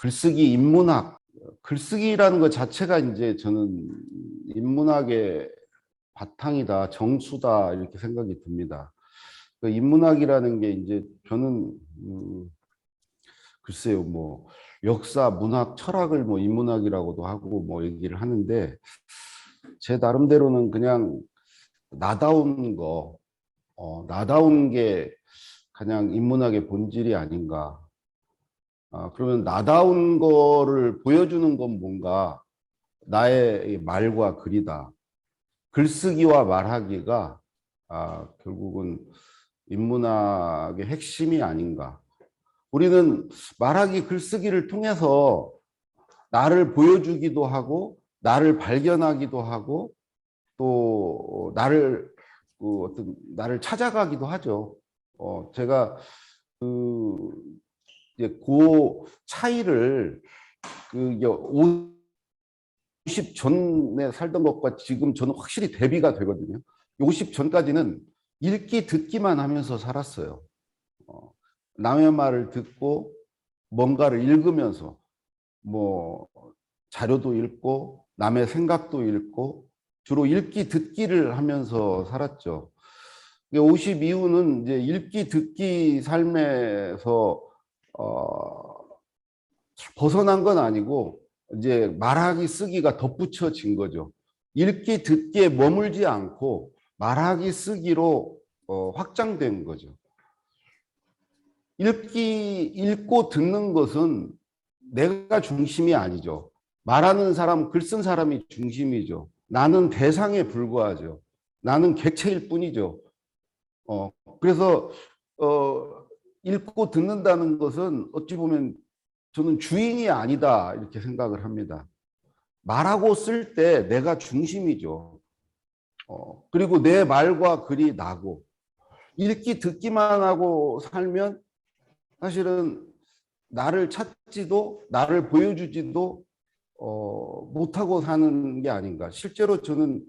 글쓰기 인문학, 글쓰기라는 것 자체가 이제 저는 인문학의 바탕이다, 정수다 이렇게 생각이 듭니다. 그 인문학이라는 게 이제 저는 글쎄요, 뭐 역사, 문학, 철학을 뭐 인문학이라고도 하고 뭐 얘기를 하는데 제 나름대로는 그냥 나다운 거, 나다운 게 그냥 인문학의 본질이 아닌가. 그러면 나다운 거를 보여주는 건 뭔가 나의 말과 글이다. 글쓰기와 말하기가 결국은 인문학의 핵심이 아닌가. 우리는 말하기, 글쓰기를 통해서 나를 보여주기도 하고 나를 발견하기도 하고 또 나를 찾아가기도 하죠. 제가 이제 그 차이를 50 전에 살던 것과 지금 저는 확실히 대비가 되거든요. 50 전까지는 읽기 듣기만 하면서 살았어요. 남의 말을 듣고 뭔가를 읽으면서 뭐 자료도 읽고 남의 생각도 읽고 주로 읽기 듣기를 하면서 살았죠. 50 이후는 이제 읽기 듣기 삶에서 벗어난 건 아니고 이제 말하기 쓰기가 덧붙여진 거죠. 읽기 듣기에 머물지 않고 말하기 쓰기로 확장된 거죠. 읽고 듣는 것은 내가 중심이 아니죠. 말하는 사람, 글 쓴 사람이 중심이죠. 나는 대상에 불과하죠. 나는 객체일 뿐이죠. 그래서 읽고 듣는다는 것은 어찌 보면 저는 주인이 아니다 이렇게 생각을 합니다. 말하고 쓸 때 내가 중심이죠. 그리고 내 말과 글이 나고 읽기 듣기만 하고 살면 사실은 나를 찾지도 나를 보여주지도 못하고 사는 게 아닌가. 실제로 저는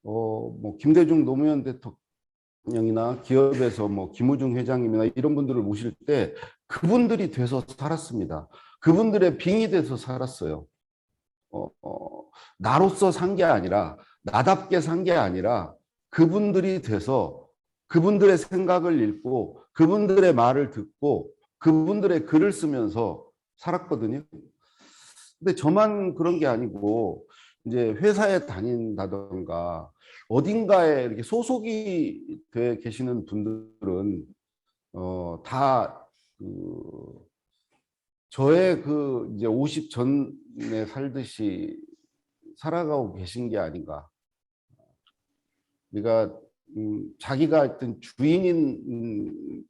뭐 김대중 노무현 대통령이나 기업에서 뭐 김우중 회장님이나 이런 분들을 모실 때 그분들이 돼서 살았습니다. 그분들의 빙이 돼서 살았어요. 나로서 산 게 아니라 나답게 산 게 아니라 그분들이 돼서 그분들의 생각을 읽고 그분들의 말을 듣고 그분들의 글을 쓰면서 살았거든요. 근데 저만 그런 게 아니고 이제 회사에 다닌다던가 어딘가에 이렇게 소속이 돼 계시는 분들은 다 저의 이제 50 전에 살듯이 살아가고 계신 게 아닌가. 그러니까 자기가 어떤 주인인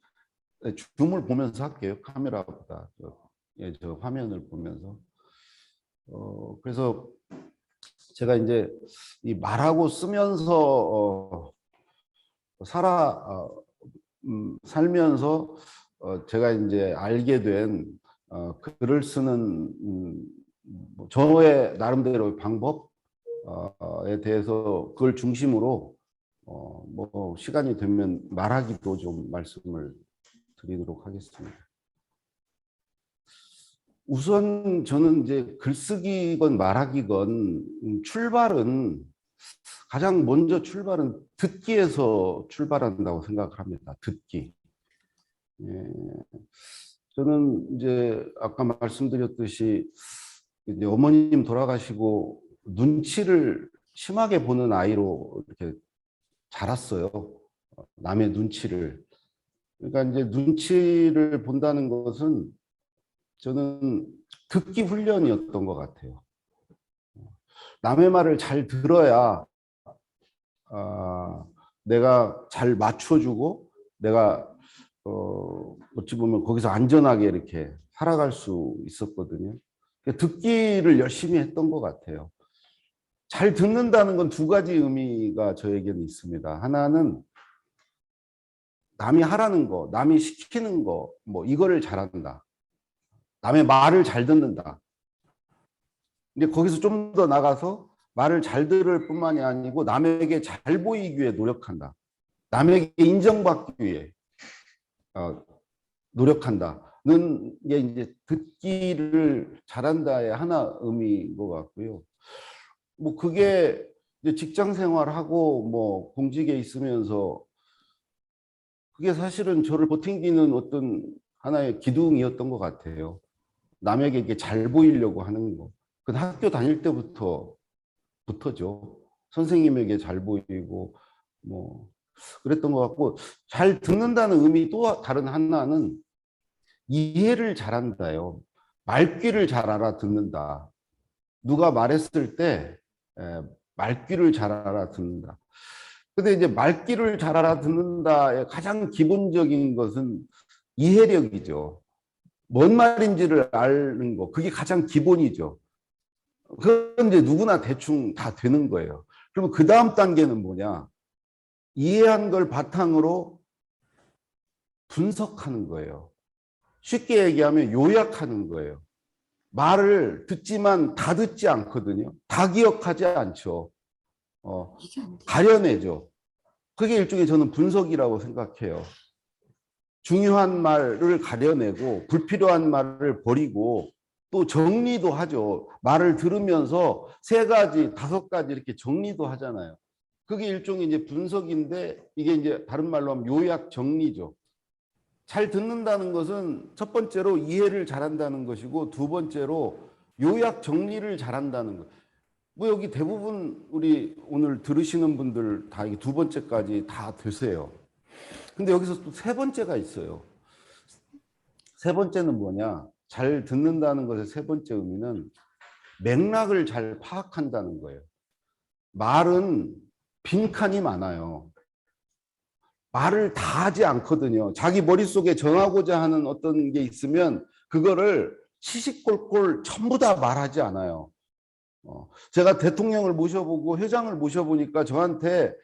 줌을 보면서 할게요. 카메라보다 저 화면을 보면서. 그래서 제가 이제 이 말하고 쓰면서 살면서 제가 이제 알게 된 글을 쓰는 저의 나름대로의 방법에 대해서 그걸 중심으로 뭐 시간이 되면 말하기도 좀 말씀을 드리도록 하겠습니다. 우선 저는 이제 글쓰기건 말하기건 가장 먼저 출발은 듣기에서 출발한다고 생각을 합니다. 듣기. 저는 이제 아까 말씀드렸듯이 이제 어머님 돌아가시고 눈치를 심하게 보는 아이로 이렇게 자랐어요. 남의 눈치를. 그러니까 이제 눈치를 본다는 것은 저는 듣기 훈련이었던 것 같아요. 남의 말을 잘 들어야 내가 잘 맞춰주고 내가 어찌 보면 거기서 안전하게 이렇게 살아갈 수 있었거든요. 듣기를 열심히 했던 것 같아요. 잘 듣는다는 건 두 가지 의미가 저에게는 있습니다. 하나는 남이 하라는 거, 남이 시키는 거, 뭐 이거를 잘한다. 남의 말을 잘 듣는다. 근데 거기서 좀 더 나가서 말을 잘 들을 뿐만이 아니고 남에게 잘 보이기 위해 노력한다. 남에게 인정받기 위해 노력한다. 게 이제 듣기를 잘한다의 하나 의미인 것 같고요. 뭐 그게 이제 직장 생활하고 뭐 공직에 있으면서 그게 사실은 저를 버팅기는 어떤 하나의 기둥이었던 것 같아요. 남에게 이게 잘 보이려고 하는 거. 그 학교 다닐 때부터죠. 선생님에게 잘 보이고 뭐 그랬던 것 같고, 잘 듣는다는 의미 또 다른 하나는 이해를 잘한다요. 말귀를 잘 알아듣는다. 누가 말했을 때 말귀를 잘 알아듣는다. 근데 이제 말귀를 잘 알아듣는다의 가장 기본적인 것은 이해력이죠. 뭔 말인지를 아는 거, 그게 가장 기본이죠. 그건 이제 누구나 대충 다 되는 거예요. 그러면 그 다음 단계는 뭐냐? 이해한 걸 바탕으로 분석하는 거예요. 쉽게 얘기하면 요약하는 거예요. 말을 듣지만 다 듣지 않거든요. 다 기억하지 않죠. 가려내죠. 그게 일종의 저는 분석이라고 생각해요. 중요한 말을 가려내고 불필요한 말을 버리고 또 정리도 하죠. 말을 들으면서 세 가지, 다섯 가지 이렇게 정리도 하잖아요. 그게 일종의 이제 분석인데, 이게 이제 다른 말로 하면 요약 정리죠. 잘 듣는다는 것은 첫 번째로 이해를 잘한다는 것이고, 두 번째로 요약 정리를 잘한다는 것. 뭐 여기 대부분 우리 오늘 들으시는 분들 다 이게 두 번째까지 다 되세요. 근데 여기서 또 세 번째가 있어요. 세 번째는 뭐냐? 잘 듣는다는 것의 세 번째 의미는 맥락을 잘 파악한다는 거예요. 말은 빈칸이 많아요. 말을 다 하지 않거든요. 자기 머릿속에 전하고자 하는 어떤 게 있으면 그거를 시시콜콜 전부 다 말하지 않아요. 제가 대통령을 모셔보고 회장을 모셔보니까 저한테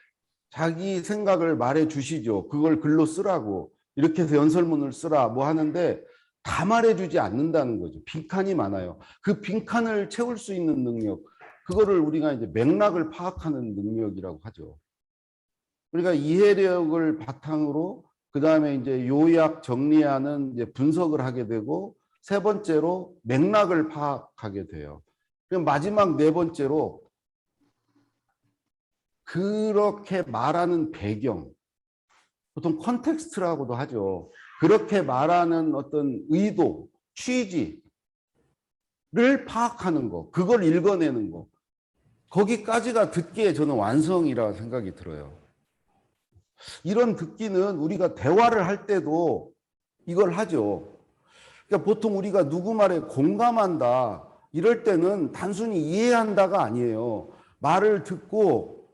자기 생각을 말해 주시죠. 그걸 글로 쓰라고. 이렇게 해서 연설문을 쓰라 뭐 하는데 다 말해주지 않는다는 거죠. 빈칸이 많아요. 그 빈칸을 채울 수 있는 능력, 그거를 우리가 이제 맥락을 파악하는 능력이라고 하죠. 그러니까 이해력을 바탕으로 그 다음에 이제 요약 정리하는 이제 분석을 하게 되고, 세 번째로 맥락을 파악하게 돼요. 그럼 마지막 네 번째로 그렇게 말하는 배경, 보통 컨텍스트라고도 하죠. 그렇게 말하는 어떤 의도, 취지를 파악하는 거, 그걸 읽어내는 거, 거기까지가 듣기에 저는 완성이라 생각이 들어요. 이런 듣기는 우리가 대화를 할 때도 이걸 하죠. 그러니까 보통 우리가 누구 말에 공감한다 이럴 때는 단순히 이해한다가 아니에요. 말을 듣고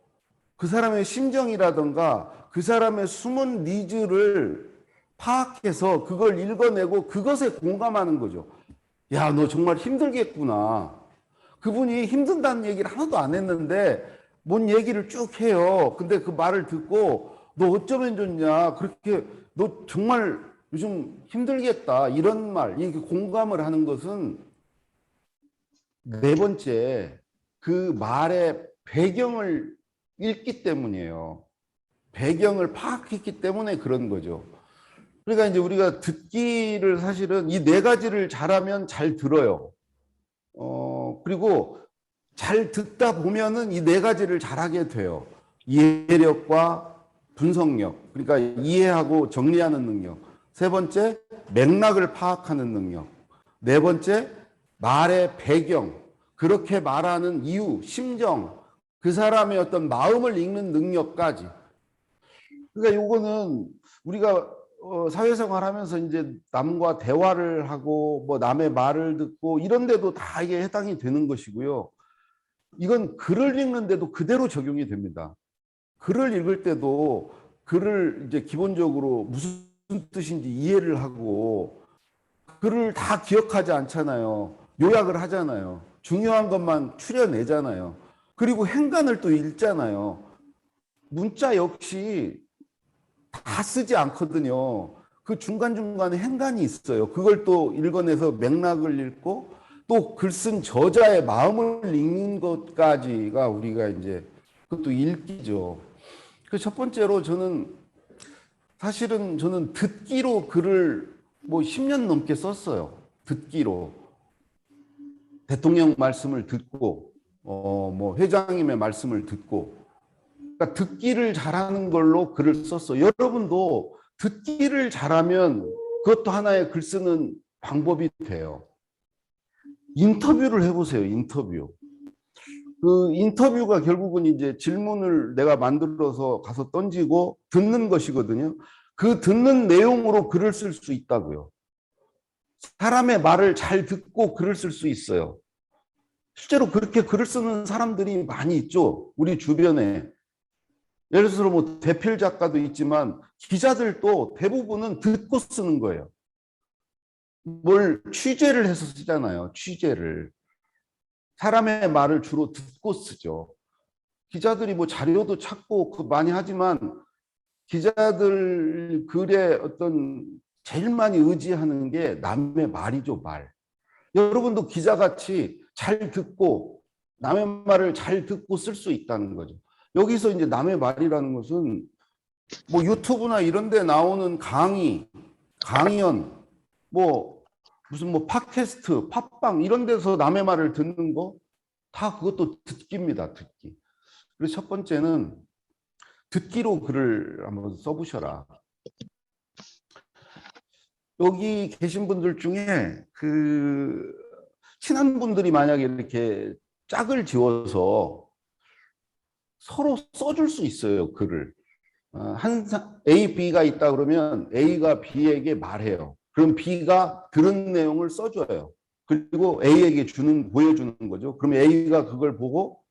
그 사람의 심정이라든가 그 사람의 숨은 니즈를 파악해서 그걸 읽어내고 그것에 공감하는 거죠. 야, 너 정말 힘들겠구나. 그분이 힘든다는 얘기를 하나도 안 했는데 뭔 얘기를 쭉 해요. 근데 그 말을 듣고 너 어쩌면 좋냐. 그렇게 너 정말 요즘 힘들겠다. 이런 말, 이렇게 공감을 하는 것은 네 번째, 그 말의 배경을 읽기 때문이에요. 배경을 파악했기 때문에 그런 거죠. 그러니까 이제 우리가 듣기를 사실은 이 네 가지를 잘하면 잘 들어요. 그리고 잘 듣다 보면은 이 네 가지를 잘하게 돼요. 이해력과 분석력, 그러니까 이해하고 정리하는 능력. 세 번째, 맥락을 파악하는 능력. 네 번째, 말의 배경, 그렇게 말하는 이유, 심정, 그 사람의 어떤 마음을 읽는 능력까지. 그러니까 요거는 우리가 사회생활 하면서 이제 남과 대화를 하고 뭐 남의 말을 듣고 이런 데도 다 이게 해당이 되는 것이고요. 이건 글을 읽는데도 그대로 적용이 됩니다. 글을 읽을 때도 글을 이제 기본적으로 무슨 뜻인지 이해를 하고 글을 다 기억하지 않잖아요. 요약을 하잖아요. 중요한 것만 추려내잖아요. 그리고 행간을 또 읽잖아요. 문자 역시 다 쓰지 않거든요. 그 중간중간에 행간이 있어요. 그걸 또 읽어내서 맥락을 읽고 또 글 쓴 저자의 마음을 읽는 것까지가 우리가 이제 그것도 읽기죠. 그 첫 번째로 저는 사실은 저는 듣기로 글을 뭐 10년 넘게 썼어요. 듣기로. 대통령 말씀을 듣고, 뭐 회장님의 말씀을 듣고. 그러니까 듣기를 잘하는 걸로 글을 썼어요. 여러분도 듣기를 잘하면 그것도 하나의 글 쓰는 방법이 돼요. 인터뷰를 해보세요. 인터뷰. 그 인터뷰가 결국은 이제 질문을 내가 만들어서 가서 던지고 듣는 것이거든요. 그 듣는 내용으로 글을 쓸 수 있다고요. 사람의 말을 잘 듣고 글을 쓸 수 있어요. 실제로 그렇게 글을 쓰는 사람들이 많이 있죠. 우리 주변에. 예를 들어서 뭐 대필 작가도 있지만 기자들도 대부분은 듣고 쓰는 거예요. 뭘 취재를 해서 쓰잖아요. 취재를. 사람의 말을 주로 듣고 쓰죠. 기자들이 뭐 자료도 찾고 많이 하지만 기자들 글에 어떤 제일 많이 의지하는 게 남의 말이죠, 말. 여러분도 기자같이 잘 듣고 남의 말을 잘 듣고 쓸 수 있다는 거죠. 여기서 이제 남의 말이라는 것은 뭐 유튜브나 이런 데 나오는 강의, 강연, 뭐 무슨 뭐 팟캐스트, 팟빵 이런 데서 남의 말을 듣는 거 다 그것도 듣기입니다. 듣기. 그래서 첫 번째는 듣기로 글을 한번 써보셔라. 여기 계신 분들 중에 그 친한 분들이 만약에 이렇게 짝을 지어서 서로 써줄 수 있어요. 글을. A, B가 있다 그러면 A가 B에게 말해요. 그럼 B가 들은 내용을 써줘요. 그리고 A에게 보여주는 거죠. 그럼 A가 그걸 보고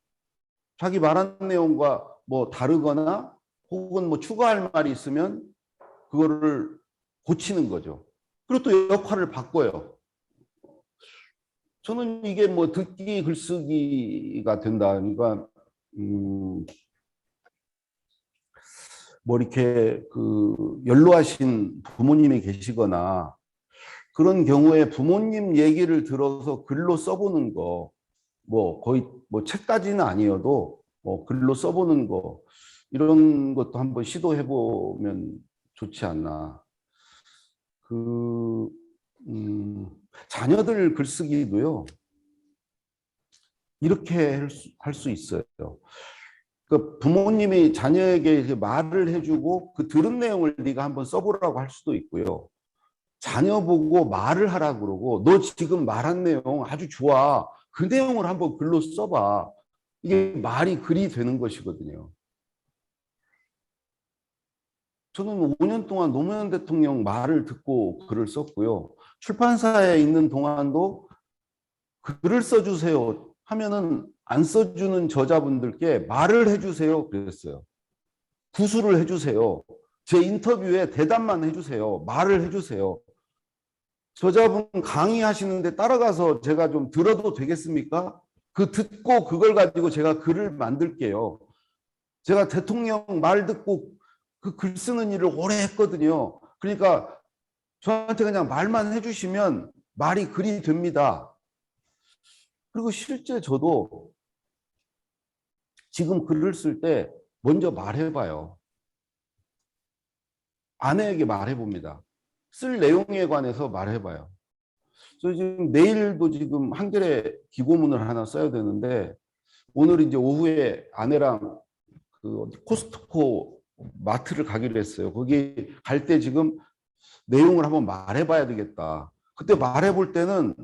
자기 말한 내용과 뭐 다르거나 혹은 뭐 추가할 말이 있으면 그거를 고치는 거죠. 그리고 또 역할을 바꿔요. 저는 이게 뭐 듣기 글쓰기가 된다. 그러니까 뭐 이렇게 그 연로하신 부모님이 계시거나 그런 경우에 부모님 얘기를 들어서 글로 써보는 거, 뭐 거의 뭐 책까지는 아니어도 뭐 글로 써보는 거 이런 것도 한번 시도해 보면 좋지 않나. 그 자녀들 글쓰기도요. 이렇게 할 수 있어요. 그 부모님이 자녀에게 말을 해주고 그 들은 내용을 네가 한번 써보라고 할 수도 있고요. 자녀 보고 말을 하라고 그러고 너 지금 말한 내용 아주 좋아. 그 내용을 한번 글로 써봐. 이게 말이 글이 되는 것이거든요. 저는 5년 동안 노무현 대통령 말을 듣고 글을 썼고요. 출판사에 있는 동안도 글을 써주세요 하면은 안 써주는 저자분들께 말을 해주세요 그랬어요. 구술을 해주세요. 제 인터뷰에 대답만 해주세요. 말을 해주세요. 저자분 강의하시는데 따라가서 제가 좀 들어도 되겠습니까? 그 듣고 그걸 가지고 제가 글을 만들게요. 제가 대통령 말 듣고 그 글 쓰는 일을 오래 했거든요. 그러니까 저한테 그냥 말만 해주시면 말이 글이 됩니다. 그리고 실제 저도 지금 글을 쓸 때 먼저 말해봐요. 아내에게 말해봅니다. 쓸 내용에 관해서 말해봐요. 저 지금 내일도 지금 한겨레 기고문을 하나 써야 되는데 오늘 이제 오후에 아내랑 그 코스트코 마트를 가기로 했어요. 거기 갈 때 지금 내용을 한번 말해봐야 되겠다. 그때 말해볼 때는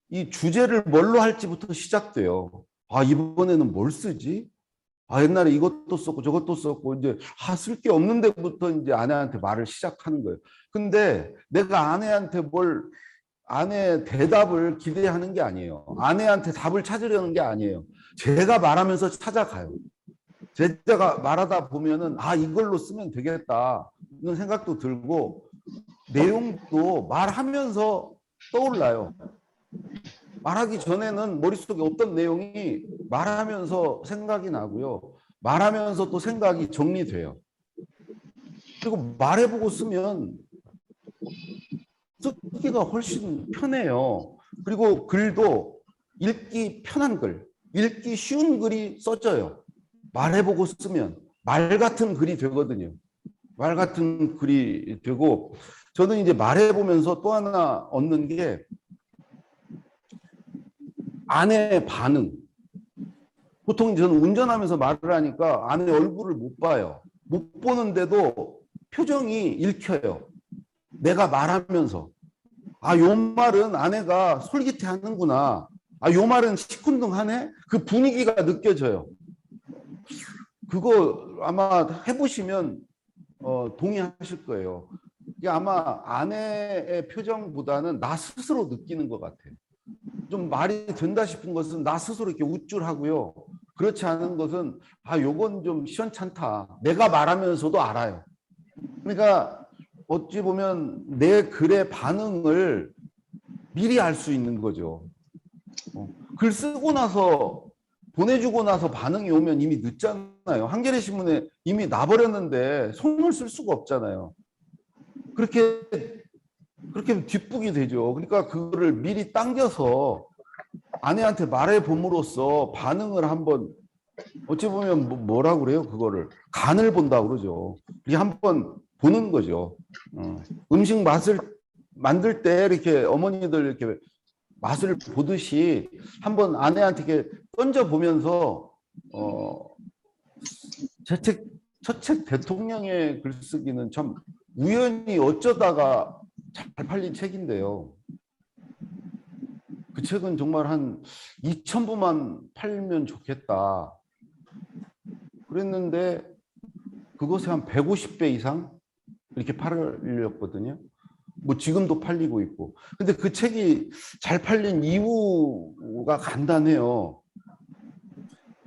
이 주제를 뭘로 할지부터 시작돼요. 아, 이번에는 뭘 쓰지? 아, 옛날에 이것도 썼고 저것도 썼고 이제 쓸 게 없는 데부터 이제 아내한테 말을 시작하는 거예요. 근데 내가 아내 대답을 기대하는 게 아니에요. 아내한테 답을 찾으려는 게 아니에요. 제가 말하면서 찾아가요. 제가 말하다 보면은 이걸로 쓰면 되겠다 이런 생각도 들고 내용도 말하면서 떠올라요. 말하기 전에는 머릿속에 어떤 내용이 말하면서 생각이 나고요. 말하면서 또 생각이 정리돼요. 그리고 말해보고 쓰면 쓰기가 훨씬 편해요. 그리고 글도 읽기 편한 글, 읽기 쉬운 글이 써져요. 말해보고 쓰면 말 같은 글이 되거든요. 말 같은 글이 되고 저는 이제 말해보면서 또 하나 얻는 게 아내의 반응. 보통 저는 운전하면서 말을 하니까 아내 얼굴을 못 봐요. 못 보는데도 표정이 읽혀요. 내가 말하면서. 아, 요 말은 아내가 솔깃해하는구나. 아, 요 말은 시큰둥하네. 그 분위기가 느껴져요. 그거 아마 해보시면 동의하실 거예요. 이게 아마 아내의 표정보다는 나 스스로 느끼는 것 같아요. 좀 말이 된다 싶은 것은 나 스스로 이렇게 우쭐하고요. 그렇지 않은 것은 아, 요건 좀 시원찮다. 내가 말하면서도 알아요. 그러니까 어찌 보면 내 글의 반응을 미리 알 수 있는 거죠. 글 쓰고 나서 보내주고 나서 반응이 오면 이미 늦잖아요. 한겨레 신문에 이미 나버렸는데 손을 쓸 수가 없잖아요. 그렇게 뒷북이 되죠. 그러니까 그거를 미리 당겨서 아내한테 말해 봄으로써 반응을 한번 어찌 보면 뭐라고 그래요? 그거를 간을 본다고 그러죠. 이게 한번 보는 거죠. 음식 맛을 만들 때 이렇게 어머니들 이렇게 맛을 보듯이 한번 아내한테 이렇게 던져 보면서 첫 책 대통령의 글쓰기는 참 우연히 어쩌다가 잘 팔린 책인데요. 그 책은 정말 한 2,000부만 팔면 좋겠다. 그랬는데 그것에 한 150배 이상 이렇게 팔렸거든요. 뭐 지금도 팔리고 있고. 근데 그 책이 잘 팔린 이유가 간단해요.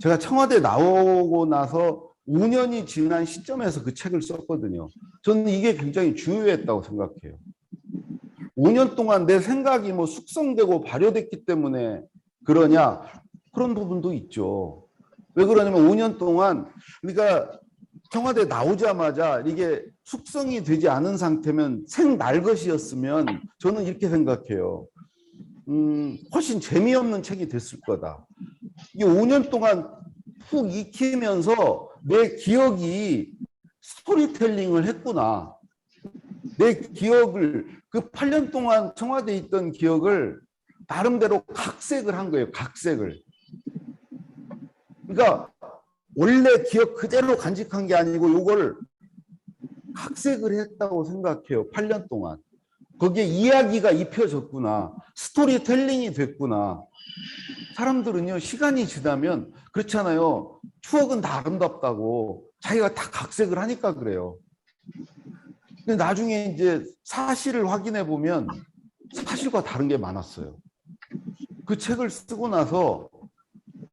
제가 청와대 나오고 나서 5년이 지난 시점에서 그 책을 썼거든요. 저는 이게 굉장히 중요했다고 생각해요. 5년 동안 내 생각이 뭐 숙성되고 발효됐기 때문에 그러냐? 그런 부분도 있죠. 왜 그러냐면 5년 동안 그러니까 청와대 나오자마자 이게 숙성이 되지 않은 상태면 생날것이었으면 저는 이렇게 생각해요. 훨씬 재미없는 책이 됐을 거다. 이게 5년 동안 푹 익히면서 내 기억이 스토리텔링을 했구나. 내 기억을 그 8년 동안 청와대에 있던 기억을 나름대로 각색을 한 거예요. 각색을. 그러니까 원래 기억 그대로 간직한 게 아니고 요거를 각색을 했다고 생각해요. 8년 동안. 거기에 이야기가 입혀졌구나. 스토리텔링이 됐구나. 사람들은요. 시간이 지나면 그렇잖아요. 추억은 다 아름답다고 자기가 다 각색을 하니까 그래요. 근데 나중에 이제 사실을 확인해 보면 사실과 다른 게 많았어요. 그 책을 쓰고 나서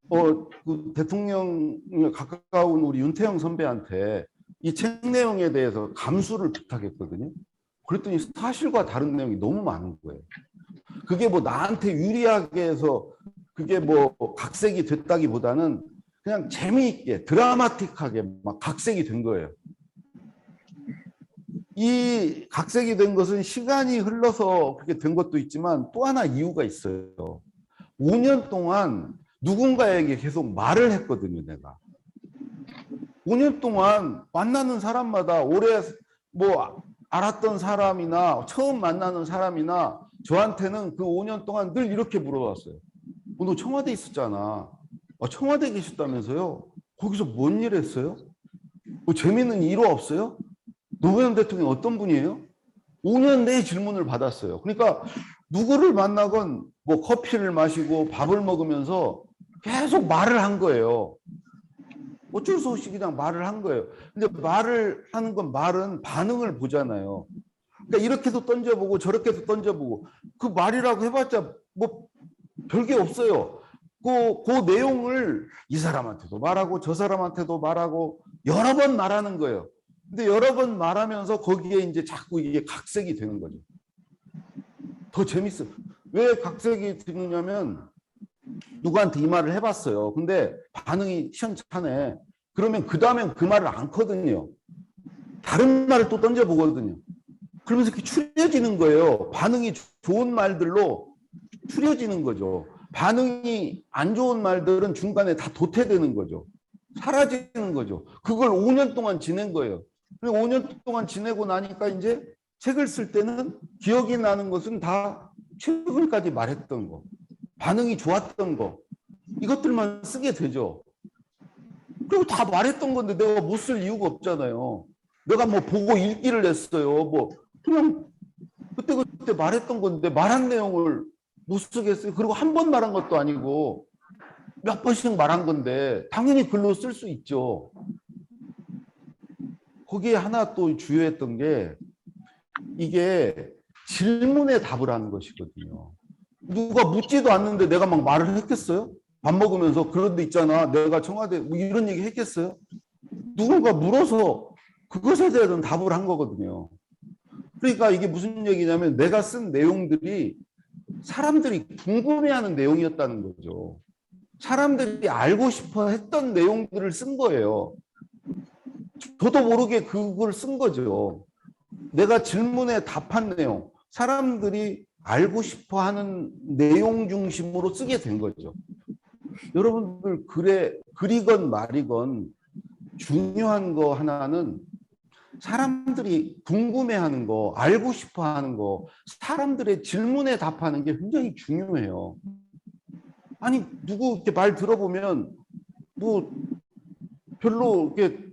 그 대통령에 가까운 우리 윤태영 선배한테 이 책 내용에 대해서 감수를 부탁했거든요. 그랬더니 사실과 다른 내용이 너무 많은 거예요. 그게 뭐 나한테 유리하게 해서 그게 뭐 각색이 됐다기보다는 그냥 재미있게 드라마틱하게 막 각색이 된 거예요. 이 각색이 된 것은 시간이 흘러서 그렇게 된 것도 있지만 또 하나 이유가 있어요. 5년 동안 누군가에게 계속 말을 했거든요, 내가. 5년 동안 만나는 사람마다 올해 뭐 알았던 사람이나 처음 만나는 사람이나 저한테는 그 5년 동안 늘 이렇게 물어봤어요. 너 청와대 있었잖아. 청와대 계셨다면서요? 거기서 뭔 일 했어요? 뭐 재밌는 일화 없어요? 노무현 대통령이 어떤 분이에요? 5년 내에 질문을 받았어요. 그러니까 누구를 만나건 뭐 커피를 마시고 밥을 먹으면서 계속 말을 한 거예요. 어쩔 수 없이 그냥 말을 한 거예요. 근데 말을 하는 건 말은 반응을 보잖아요. 그러니까 이렇게도 던져보고 저렇게도 던져보고 그 말이라고 해봤자 뭐 별게 없어요. 그 내용을 이 사람한테도 말하고 저 사람한테도 말하고 여러 번 말하는 거예요. 근데 여러 번 말하면서 거기에 이제 자꾸 이게 각색이 되는 거죠. 더 재밌어. 왜 각색이 되느냐면 누구한테 이 말을 해봤어요. 근데 반응이 시원찮네. 그러면 그 다음엔 그 말을 않거든요. 다른 말을 또 던져보거든요. 그러면서 이렇게 추려지는 거예요. 반응이 좋은 말들로 추려지는 거죠. 반응이 안 좋은 말들은 중간에 다 도태되는 거죠. 사라지는 거죠. 그걸 5년 동안 지낸 거예요. 5년 동안 지내고 나니까 이제 책을 쓸 때는 기억이 나는 것은 다 최근까지 말했던 거, 반응이 좋았던 거, 이것들만 쓰게 되죠. 그리고 다 말했던 건데 내가 못 쓸 이유가 없잖아요. 내가 뭐 보고 읽기를 했어요. 뭐 그냥 그때 말했던 건데 말한 내용을 못 쓰겠어요. 그리고 한 번 말한 것도 아니고 몇 번씩 말한 건데 당연히 글로 쓸 수 있죠. 거기에 하나 또 주요했던 게 이게 질문에 답을 하는 것이거든요. 누가 묻지도 않는데 내가 막 말을 했겠어요? 밥 먹으면서 그런 데 있잖아. 내가 청와대 뭐 이런 얘기 했겠어요? 누군가 물어서 그것에 대한 답을 한 거거든요. 그러니까 이게 무슨 얘기냐면 내가 쓴 내용들이 사람들이 궁금해하는 내용이었다는 거죠. 사람들이 알고 싶어 했던 내용들을 쓴 거예요. 저도 모르게 그걸 쓴 거죠. 내가 질문에 답한 내용, 사람들이 알고 싶어 하는 내용 중심으로 쓰게 된 거죠. 여러분들 글이건 말이건 중요한 거 하나는 사람들이 궁금해하는 거, 알고 싶어하는 거, 사람들의 질문에 답하는 게 굉장히 중요해요. 아니 누구 이렇게 말 들어보면 뭐 별로 이렇게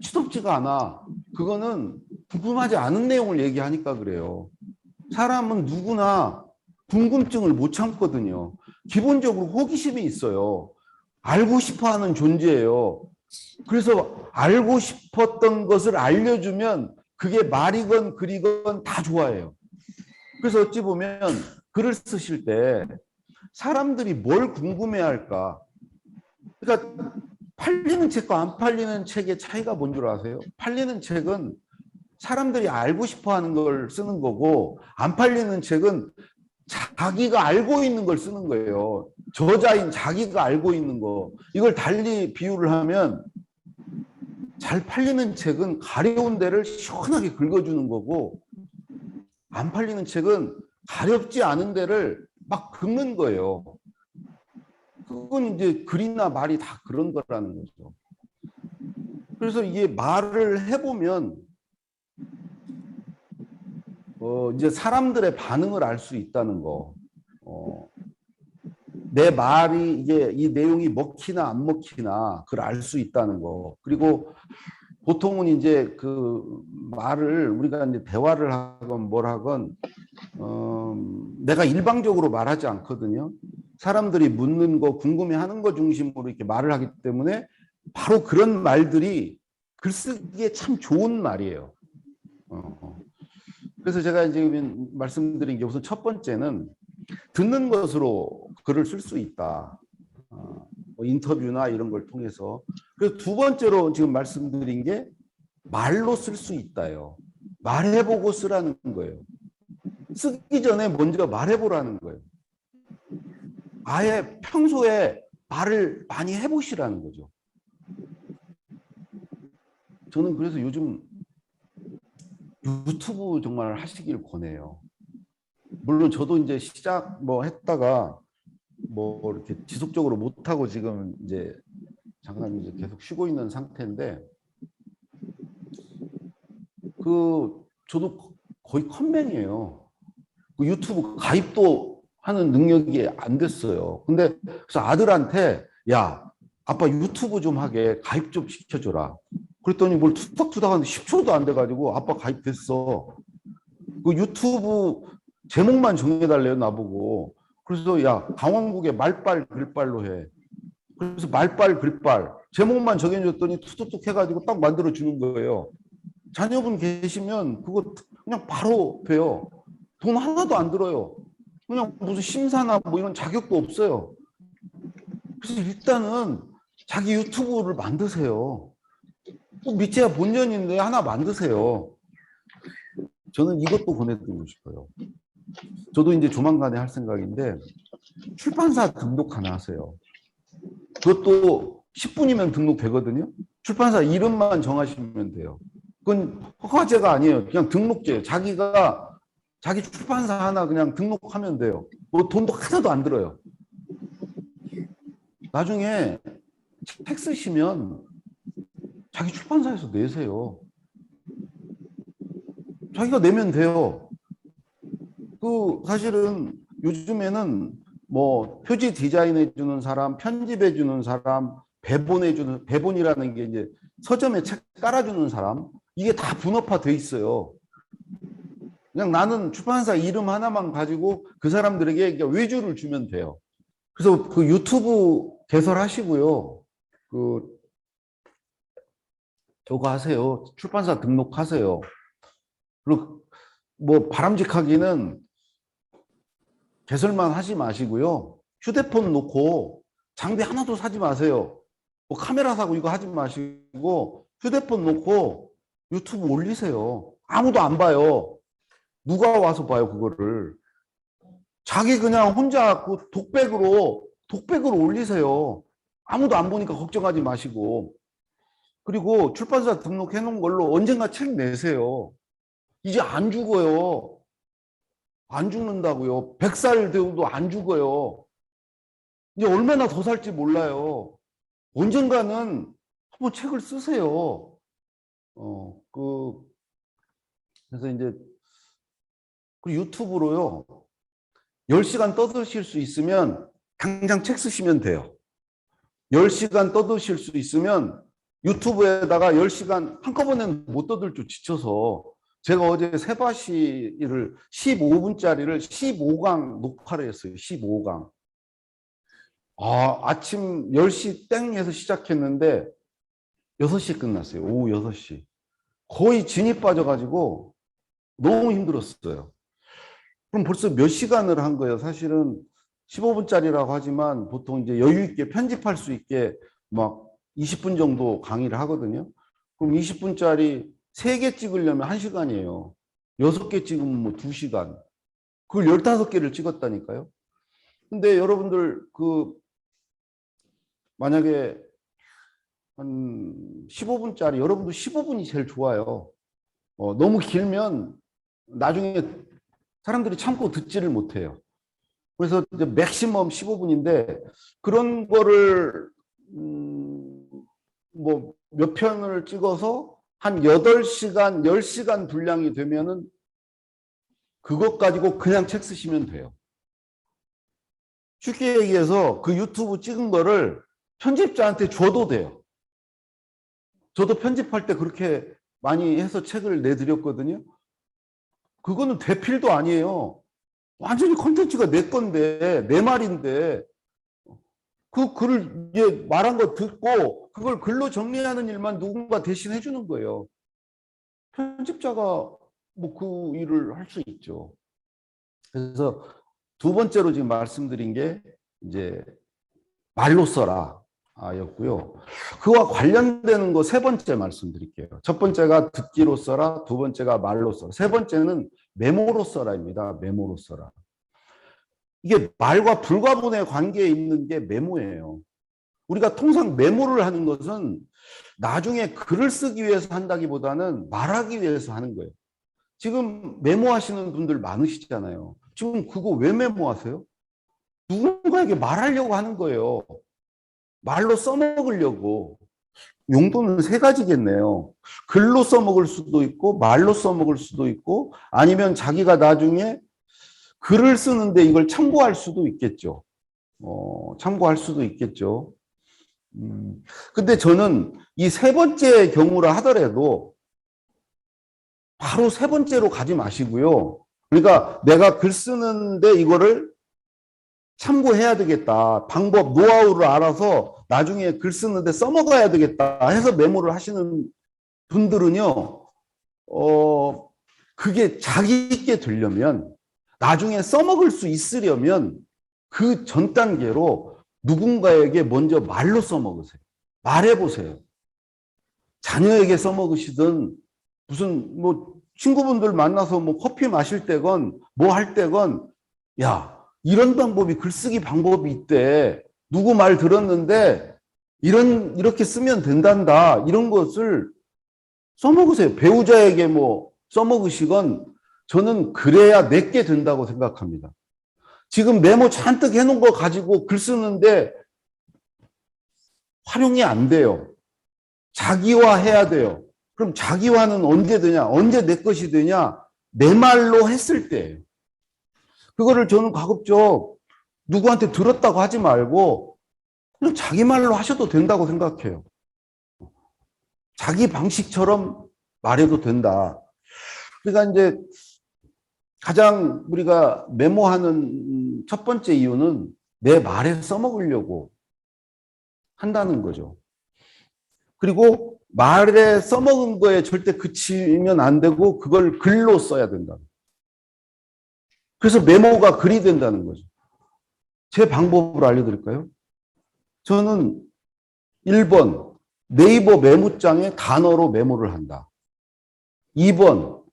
시덥지가 않아. 그거는 궁금하지 않은 내용을 얘기하니까 그래요. 사람은 누구나 궁금증을 못 참거든요. 기본적으로 호기심이 있어요. 알고 싶어하는 존재예요. 그래서 알고 싶었던 것을 알려주면 그게 말이건 글이건 다 좋아해요. 그래서 어찌 보면 글을 쓰실 때 사람들이 뭘 궁금해할까? 그러니까 팔리는 책과 안 팔리는 책의 차이가 뭔 줄 아세요? 팔리는 책은 사람들이 알고 싶어하는 걸 쓰는 거고 안 팔리는 책은 자기가 알고 있는 걸 쓰는 거예요. 저자인 자기가 알고 있는 거. 이걸 달리 비유를 하면 잘 팔리는 책은 가려운 데를 시원하게 긁어주는 거고 안 팔리는 책은 가렵지 않은 데를 막 긁는 거예요. 그건 이제 글이나 말이 다 그런 거라는 거죠. 그래서 이게 말을 해보면 이제 사람들의 반응을 알 수 있다는 거. 내 말이 이게 이 내용이 먹히나 안 먹히나 그걸 알 수 있다는 거. 그리고 보통은 이제 그 말을 우리가 이제 대화를 하건 뭘 하건 내가 일방적으로 말하지 않거든요. 사람들이 묻는 거, 궁금해하는 거 중심으로 이렇게 말을 하기 때문에 바로 그런 말들이 글쓰기에 참 좋은 말이에요. 그래서 제가 지금 말씀드린 게 우선 첫 번째는 듣는 것으로 글을 쓸 수 있다. 뭐 인터뷰나 이런 걸 통해서. 그리고 두 번째로 지금 말씀드린 게 말로 쓸 수 있다요. 말해보고 쓰라는 거예요. 쓰기 전에 먼저 말해보라는 거예요. 아예 평소에 말을 많이 해보시라는 거죠. 저는 그래서 요즘 유튜브 정말 하시길 권해요. 물론 저도 이제 시작 뭐 했다가 뭐 이렇게 지속적으로 못하고 지금 이제 잠깐 이제 계속 쉬고 있는 상태인데 저도 거의 컴맹이에요. 그 유튜브 가입도 하는 능력이 안 됐어요. 근데 그래서 아들한테 야 아빠 유튜브 좀 하게 가입 좀 시켜줘라. 그랬더니 뭘 투닥투닥 하는데 10초도 안 돼가지고 아빠 가입됐어. 그 유튜브 제목만 정해달래요 나보고. 그래서 야 강원국의 말빨 글빨로 해. 그래서 말빨 글빨 제목만 정해줬더니 툭툭툭 해가지고 딱 만들어 주는 거예요. 자녀분 계시면 그거 그냥 바로 돼요. 돈 하나도 안 들어요. 그냥 무슨 심사나 뭐 이런 자격도 없어요. 그래서 일단은 자기 유튜브를 만드세요. 꼭 밑에야 본전인데 하나 만드세요. 저는 이것도 보내드리고 싶어요. 저도 이제 조만간에 할 생각인데 출판사 등록 하나 하세요. 그것도 10분이면 등록되거든요. 출판사 이름만 정하시면 돼요. 그건 허가제가 아니에요. 그냥 등록제. 자기 출판사 하나 그냥 등록하면 돼요. 뭐 돈도 하나도 안 들어요. 나중에 책 쓰시면 자기 출판사에서 내세요. 자기가 내면 돼요. 그 사실은 요즘에는 뭐 표지 디자인해 주는 사람, 편집해 주는 사람, 배본해 주는 배본이라는 게 이제 서점에 책 깔아주는 사람, 이게 다 분업화 돼 있어요. 그냥 나는 출판사 이름 하나만 가지고 그 사람들에게 외주를 주면 돼요. 그래서 그 유튜브 개설하시고요. 그 저거 하세요. 출판사 등록하세요. 그리고 뭐 바람직하기는 개설만 하지 마시고요. 휴대폰 놓고 장비 하나도 사지 마세요. 뭐 카메라 사고 이거 하지 마시고 휴대폰 놓고 유튜브 올리세요. 아무도 안 봐요. 누가 와서 봐요, 그거를. 자기 그냥 혼자 그 독백으로 올리세요. 아무도 안 보니까 걱정하지 마시고. 그리고 출판사 등록해 놓은 걸로 언젠가 책 내세요. 이제 안 죽어요. 안 죽는다고요. 100살 되어도 안 죽어요. 이제 얼마나 더 살지 몰라요. 언젠가는 한번 책을 쓰세요. 그래서 이제 그 유튜브로요. 10시간 떠드실 수 있으면 당장 책 쓰시면 돼요. 10시간 떠드실 수 있으면 유튜브에다가 10시간 한꺼번에는 못 떠들죠. 지쳐서. 제가 어제 세바시를 15분짜리를 15강 녹화를 했어요. 15강. 아침 10시 땡에서 시작했는데 6시에 끝났어요. 오후 6시. 거의 진이 빠져가지고 너무 힘들었어요. 그럼 벌써 몇 시간을 한 거예요. 사실은 15분짜리라고 하지만 보통 이제 여유 있게 편집할 수 있게 막 20분 정도 강의를 하거든요. 그럼 20분짜리 3개 찍으려면 1시간이에요. 6개 찍으면 뭐 2시간. 그걸 15개를 찍었다니까요. 근데 여러분들 만약에 한 15분짜리 여러분도 15분이 제일 좋아요. 너무 길면 나중에 사람들이 참고 듣지를 못해요. 그래서 이제 맥시멈 15분인데 그런 거를 뭐 몇 편을 찍어서 한 8시간, 10시간 분량이 되면은 그것 가지고 그냥 책 쓰시면 돼요. 쉽게 얘기해서 그 유튜브 찍은 거를 편집자한테 줘도 돼요. 저도 편집할 때 그렇게 많이 해서 책을 내드렸거든요. 그거는 대필도 아니에요. 완전히 콘텐츠가 내 건데, 내 말인데, 그 글을 이제 말한 거 듣고 그걸 글로 정리하는 일만 누군가 대신 해주는 거예요. 편집자가 뭐 그 일을 할 수 있죠. 그래서 두 번째로 지금 말씀드린 게 이제 말로 써라 였고요. 그와 관련되는 거 세 번째 말씀드릴게요. 첫 번째가 듣기로 써라, 두 번째가 말로 써라, 세 번째는 메모로 써라입니다. 메모로 써라. 이게 말과 불가분의 관계에 있는 게 메모예요. 우리가 통상 메모를 하는 것은 나중에 글을 쓰기 위해서 한다기보다는 말하기 위해서 하는 거예요. 지금 메모하시는 분들 많으시잖아요. 지금 그거 왜 메모하세요? 누군가에게 말하려고 하는 거예요. 말로 써먹으려고. 용도는 세 가지겠네요. 글로 써먹을 수도 있고 말로 써먹을 수도 있고 아니면 자기가 나중에 글을 쓰는데 이걸 참고할 수도 있겠죠. 참고할 수도 있겠죠. 근데 저는 이 세 번째 경우라 하더라도 바로 세 번째로 가지 마시고요. 그러니까 내가 글 쓰는데 이거를 참고해야 되겠다. 방법, 노하우를 알아서 나중에 글 쓰는데 써먹어야 되겠다 해서 메모를 하시는 분들은요. 그게 자기있게 되려면 나중에 써먹을 수 있으려면 그 전 단계로 누군가에게 먼저 말로 써먹으세요. 말해보세요. 자녀에게 써먹으시든 무슨 뭐 친구분들 만나서 뭐 커피 마실 때건 뭐 할 때건 야 이런 방법이 글쓰기 방법이 있대. 누구 말 들었는데 이렇게 쓰면 된단다. 이런 것을 써먹으세요. 배우자에게 뭐 써먹으시건 저는 그래야 내게 된다고 생각합니다. 지금 메모 잔뜩 해놓은 거 가지고 글 쓰는데 활용이 안 돼요. 자기화해야 돼요. 그럼 자기화는 언제 되냐? 언제 내 것이 되냐? 내 말로 했을 때예요. 그거를 저는 가급적 누구한테 들었다고 하지 말고 그냥 자기 말로 하셔도 된다고 생각해요. 자기 방식처럼 말해도 된다. 그러니까 이제 가장 우리가 메모하는 첫 번째 이유는 내 말에 써먹으려고 한다는 거죠. 그리고 말에 써먹은 거에 절대 그치면 안 되고 그걸 글로 써야 된다. 그래서 메모가 글이 된다는 거죠. 제 방법을 알려드릴까요? 저는 1번 네이버 메모장에 단어로 메모를 한다. 2번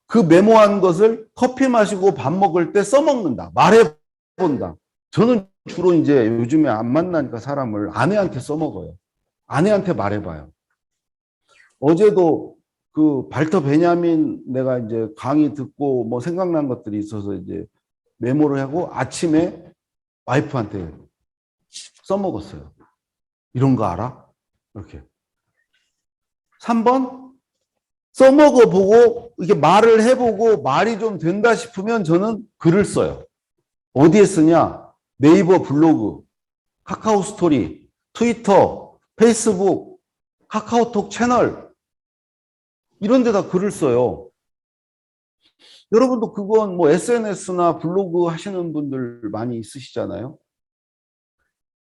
그 메모한 것을 커피 마시고 밥 먹을 때 써먹는다. 말해본다. 저는 주로 이제 요즘에 안 만나니까 사람을 아내한테 써먹어요. 아내한테 말해봐요. 어제도 그 발터 베냐민 내가 이제 강의 듣고 뭐 생각난 것들이 있어서 이제 메모를 하고 아침에 와이프한테 써먹었어요. 이런 거 알아? 이렇게. 3번 써먹어 보고 이렇게 말을 해보고 말이 좀 된다 싶으면 저는 글을 써요. 어디에 쓰냐? 네이버 블로그, 카카오 스토리, 트위터, 페이스북, 카카오톡 채널 이런 데다 글을 써요. 여러분도 그건 뭐 SNS나 블로그 하시는 분들 많이 있으시잖아요.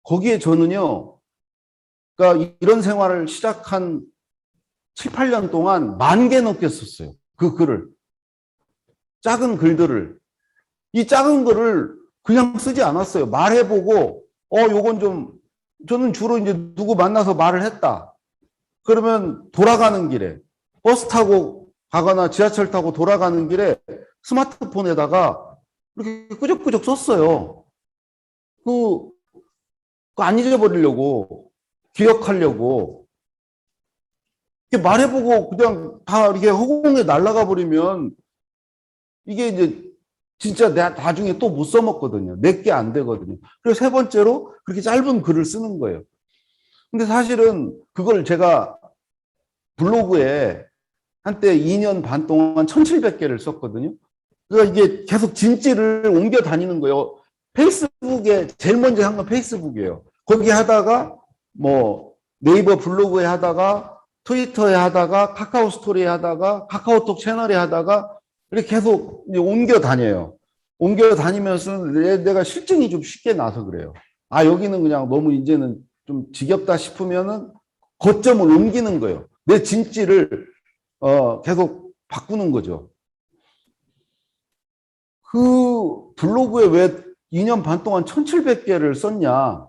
거기에 저는요, 그러니까 이런 생활을 시작한 7, 8년 동안 10,000개 넘게 썼어요. 그 글을. 작은 글들을. 이 작은 글을 그냥 쓰지 않았어요. 말해보고, 요건 좀, 저는 주로 이제 누구 만나서 말을 했다. 그러면 돌아가는 길에, 버스 타고 가거나 지하철 타고 돌아가는 길에 스마트폰에다가 이렇게 끄적끄적 썼어요. 안 잊어버리려고, 기억하려고. 이렇게 말해보고 그냥 다 이렇게 허공에 날아가 버리면 이게 이제 진짜 내가 나중에 또 못 써먹거든요. 내게 안 되거든요. 그리고 세 번째로 그렇게 짧은 글을 쓰는 거예요. 근데 사실은 그걸 제가 블로그에 한때 2년 반 동안 1,700개를 썼거든요. 그러니까 이게 계속 진지를 옮겨 다니는 거예요. 페이스북에 제일 먼저 한 건 페이스북이에요. 거기 하다가 뭐 네이버 블로그에 하다가 트위터에 하다가 카카오 스토리에 하다가 카카오톡 채널에 하다가 이렇게 계속 이제 옮겨 다녀요. 옮겨 다니면서 내가 실증이 좀 쉽게 나서 그래요. 아, 여기는 그냥 너무 이제는 좀 지겹다 싶으면은 거점을 옮기는 거예요. 내 진지를 계속 바꾸는 거죠. 그 블로그에 왜 2년 반 동안 1,700개를 썼냐?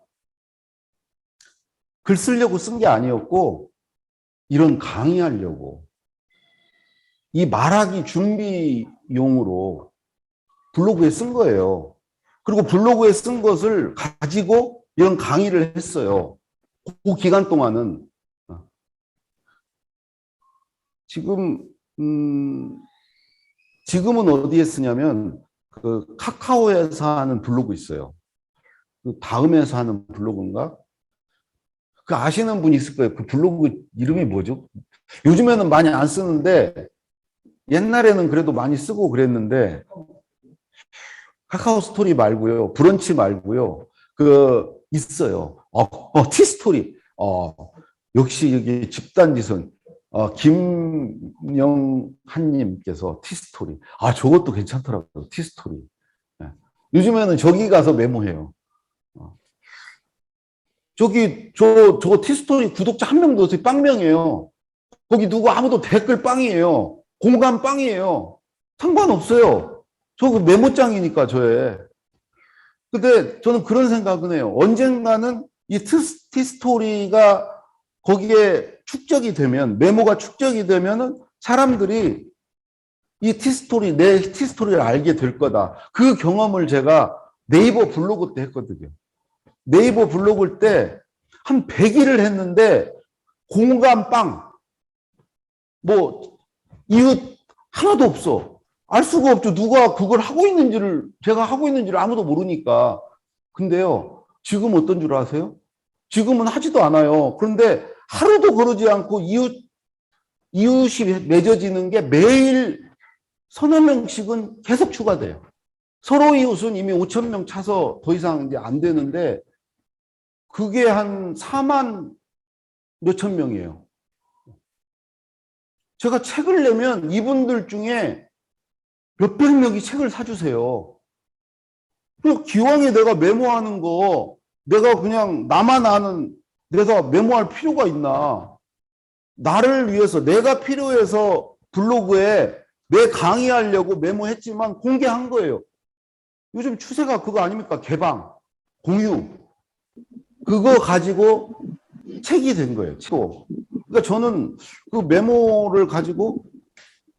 글 쓰려고 쓴 게 아니었고 이런 강의하려고 이 말하기 준비용으로 블로그에 쓴 거예요. 그리고 블로그에 쓴 것을 가지고 이런 강의를 했어요. 그 기간 동안은 지금은 어디에 쓰냐면 그 카카오에서 하는 블로그 있어요. 그 다음에서 하는 블로그인가? 그 아시는 분이 있을 거예요. 그 블로그 이름이 뭐죠? 요즘에는 많이 안 쓰는데 옛날에는 그래도 많이 쓰고 그랬는데 카카오 스토리 말고요. 브런치 말고요. 그 있어요. 티스토리. 역시 여기 집단지선 김영한님께서 티스토리. 저것도 괜찮더라고요. 티스토리. 네. 요즘에는 저기 가서 메모해요. 저거 티스토리 구독자 한 명도 없어요. 빵명이에요. 거기 누구 아무도 댓글 빵이에요. 공감 빵이에요. 상관없어요. 저거 메모장이니까 저에. 근데 저는 그런 생각은 해요. 언젠가는 이 티스토리가 거기에 축적이 되면, 메모가 축적이 되면은 사람들이 이 티스토리, 내 티스토리를 알게 될 거다. 그 경험을 제가 네이버 블로그 때 했거든요. 네이버 블로그 때 한 100일을 했는데 공감 빵, 뭐 이웃 하나도 없어. 알 수가 없죠. 누가 그걸 하고 있는지를, 제가 하고 있는지를 아무도 모르니까. 근데요, 지금 어떤 줄 아세요? 지금은 하지도 않아요. 그런데 하루도 그러지 않고 이웃이 맺어지는 게 매일 서너 명씩은 계속 추가돼요. 서로 이웃은 이미 5천 명 차서 더 이상 이제 안 되는데 그게 한 4만 몇천 명이에요. 제가 책을 내면 이분들 중에 몇백 명이 책을 사주세요. 기왕에 내가 메모하는 거 내가 그냥 나만 아는 내가 메모할 필요가 있나. 나를 위해서 내가 필요해서 블로그에 내 강의하려고 메모했지만 공개한 거예요. 요즘 추세가 그거 아닙니까? 개방, 공유. 그거 가지고 책이 된 거예요. 그러니까 저는 그 메모를 가지고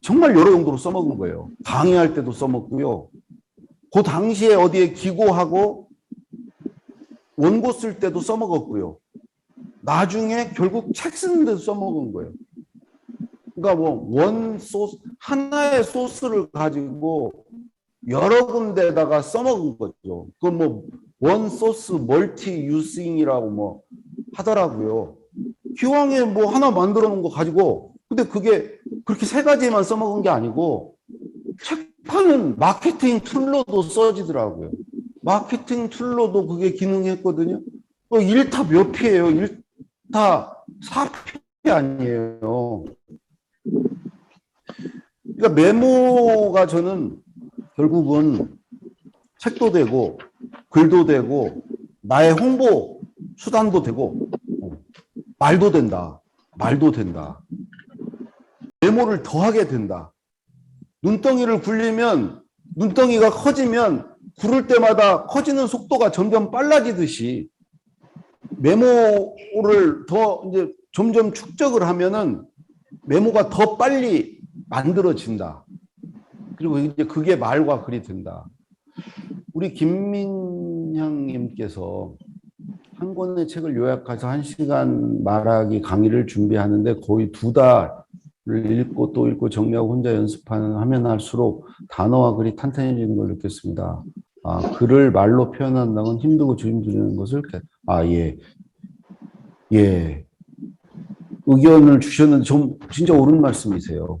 정말 여러 용도로 써먹은 거예요. 강의할 때도 써먹고요. 그 당시에 어디에 기고하고 원고 쓸 때도 써먹었고요. 나중에 결국 책 쓰는 데도 써먹은 거예요. 그러니까 뭐 원 소스, 하나의 소스를 가지고 여러 군데다가 써먹은 거죠. 그건 뭐 원 소스 멀티 유싱이라고 뭐 하더라고요. 기왕에 뭐 하나 만들어 놓은 거 가지고 근데 그게 그렇게 세 가지만 써먹은 게 아니고 책 파는 마케팅 툴로도 써지더라고요. 마케팅 툴로도 그게 기능했거든요. 1타 몇 피예요? 1타 4피 아니에요. 그러니까 메모가 저는 결국은 책도 되고 글도 되고 나의 홍보 수단도 되고 말도 된다. 말도 된다. 메모를 더 하게 된다. 눈덩이를 굴리면 눈덩이가 커지면 구를 때마다 커지는 속도가 점점 빨라지듯이 메모를 더 이제 점점 축적을 하면은 메모가 더 빨리 만들어진다. 그리고 이제 그게 말과 글이 된다. 우리 김민향님께서 한 권의 책을 요약해서 1시간 말하기 강의를 준비하는데 거의 2달을 읽고 또 읽고 정리하고 혼자 연습하는 하면 할수록 단어와 글이 탄탄해지는 걸 느꼈습니다. 글을 말로 표현한다는 건 힘들고 주임들이는 것을 예. 예. 의견을 주셨는데 좀 진짜 옳은 말씀이세요.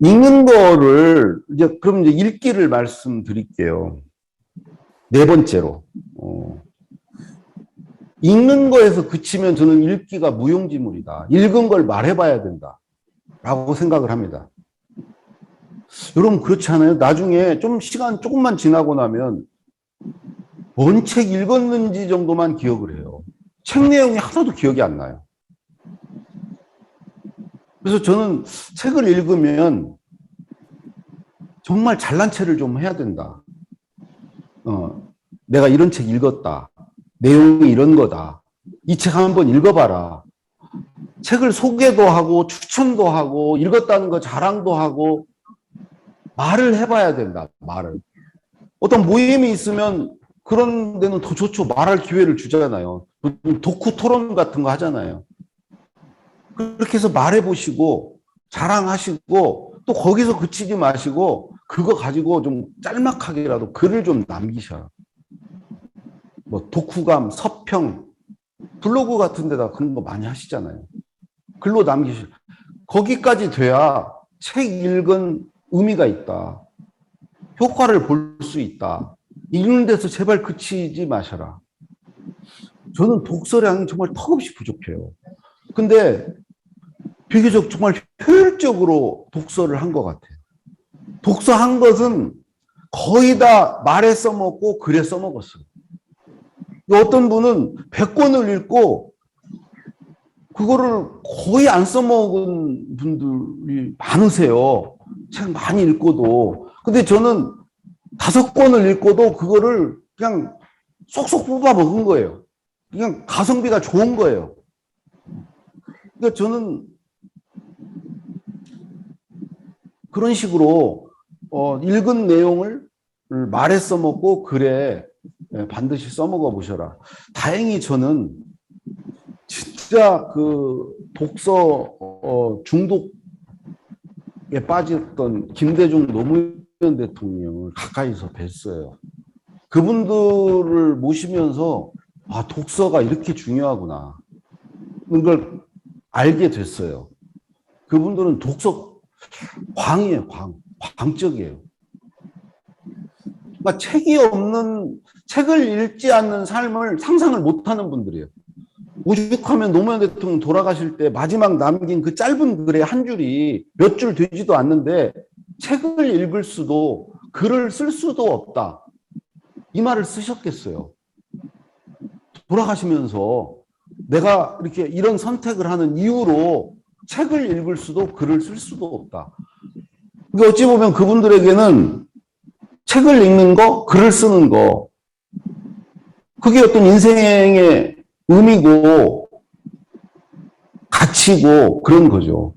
읽는 거를 이제 그럼 이제 읽기를 말씀드릴게요. 네 번째로 읽는 거에서 그치면 저는 읽기가 무용지물이다. 읽은 걸 말해봐야 된다라고 생각을 합니다. 여러분 그렇지 않아요? 나중에 좀 시간 조금만 지나고 나면 뭔 책 읽었는지 정도만 기억을 해요. 책 내용이 하나도 기억이 안 나요. 그래서 저는 책을 읽으면 정말 잘난 체를 좀 해야 된다. 내가 이런 책 읽었다. 내용이 이런 거다. 이 책 한번 읽어봐라. 책을 소개도 하고 추천도 하고 읽었다는 거 자랑도 하고 말을 해봐야 된다. 말을. 어떤 모임이 있으면 그런 데는 더 좋죠. 말할 기회를 주잖아요. 독후 토론 같은 거 하잖아요. 그렇게 해서 말해보시고 자랑하시고 또 거기서 그치지 마시고 그거 가지고 좀 짤막하게라도 글을 좀 남기셔요. 뭐 독후감, 서평, 블로그 같은 데다 그런 거 많이 하시잖아요. 글로 남기셔. 거기까지 돼야 책 읽은 의미가 있다. 효과를 볼 수 있다. 읽는 데서 제발 그치지 마셔라. 저는 독서량이 정말 턱없이 부족해요. 근데 비교적 정말 효율적으로 독서를 한 것 같아요. 독서한 것은 거의 다 말에 써먹고 글에 써먹었어요. 어떤 분은 100권을 읽고 그거를 거의 안 써먹은 분들이 많으세요. 책 많이 읽고도. 근데 저는 5권을 읽고도 그거를 그냥 쏙쏙 뽑아 먹은 거예요. 그냥 가성비가 좋은 거예요. 그러니까 저는 그런 식으로 읽은 내용을 말에 써먹고 글에 반드시 써먹어 보셔라. 다행히 저는 진짜 그 독서 중독에 빠졌던 김대중 노무현 대통령을 가까이서 뵀어요. 그분들을 모시면서 독서가 이렇게 중요하구나. 이걸 알게 됐어요. 그분들은 독서 광이에요, 광. 광적이에요. 그러니까 책이 없는, 책을 읽지 않는 삶을 상상을 못하는 분들이에요. 오죽하면 노무현 대통령 돌아가실 때 마지막 남긴 그 짧은 글의 한 줄이 몇 줄 되지도 않는데 책을 읽을 수도 글을 쓸 수도 없다. 이 말을 쓰셨겠어요. 돌아가시면서 내가 이렇게 이런 선택을 하는 이유로 책을 읽을 수도 글을 쓸 수도 없다. 그러니까 어찌 보면 그분들에게는 책을 읽는 거, 글을 쓰는 거, 그게 어떤 인생의 의미고 가치고 그런 거죠.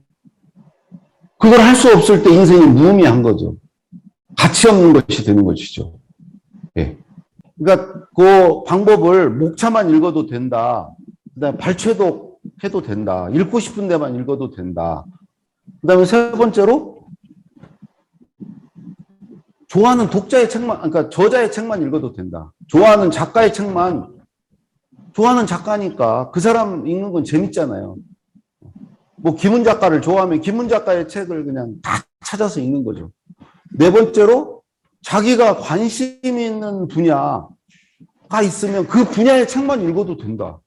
그걸 할 수 없을 때 인생이 무의미한 거죠. 가치 없는 것이 되는 것이죠. 예. 그러니까 그 방법을 목차만 읽어도 된다. 그다음에 발췌도 해도 된다. 읽고 싶은 데만 읽어도 된다. 그다음에 세 번째로 좋아하는 독자의 책만, 그러니까 저자의 책만 읽어도 된다. 좋아하는 작가의 책만, 좋아하는 작가니까 그 사람 읽는 건 재밌잖아요. 뭐 김훈 작가를 좋아하면 김훈 작가의 책을 그냥 다 찾아서 읽는 거죠. 네 번째로 자기가 관심 있는 분야가 있으면 그 분야의 책만 읽어도 된다.